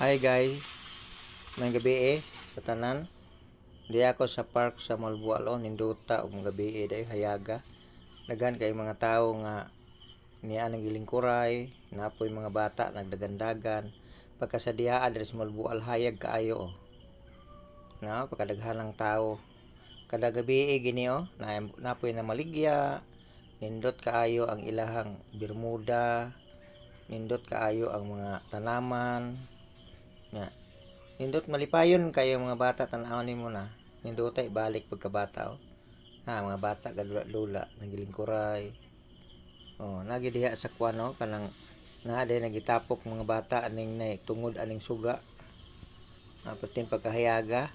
Hi guys, may gabi sa tanan. Di ako sa park sa Malbualo, ninduta og mga gabi day hayaga. Daghan kay mga tawo nga niya nang gilingkuray, napoy mga bata nagdagandagan. Pagka sa diha adres Malbual hayag kaayo oh. Na pagkadaghanang tawo. Kada gabi gini oh, napoy na maligya. Nindot kaayo ang ilahang Bermuda. Nindot kaayo ang mga tanaman. Nga. Nindot malipayon kayo mga bata tan-awon nimo na. Nindotay balik pagkabata oh. Mga bata kadula-lula nagilingkuray. Oh, nagi diha sa kuano kanang naa day nagitapok mga bata aning nay tungod aning suga. Patin pagkahayaga.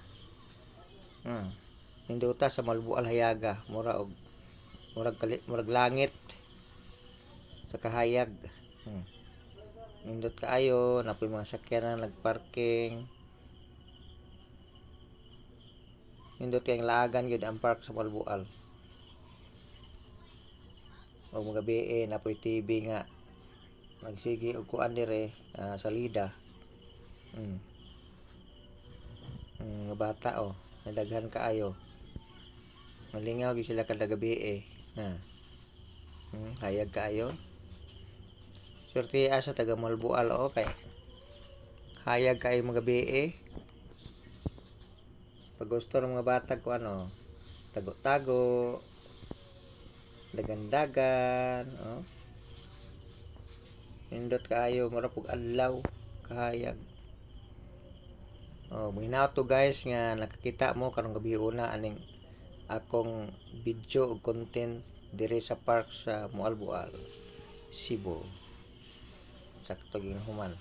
Nindota sa Malbual hayaga, murag langit sa kahayag. Nindot kaayo, napoy mga sakyanan nagparking. Nindot kayong laagan gyud ang park sa Malbual. O mga gabi napoy TV nga nagsigi og kuan dire salida. Mga bata oh, nadaghan kaayo. Malingaw gyud sila kada gabi hayag kaayo. Swerte asa taga Malbual oh kay hayag kay mga gabi pag gusto ng mga bata ko ano tago-tago dagan-dagan oh. Nindot kaayo mura pug adlaw kahayag. Oh, minaw to guys nga nakakita mo karong gabi una aning akong video ug content dire sa park sa Malbual, Cebu. Sakto gyud human.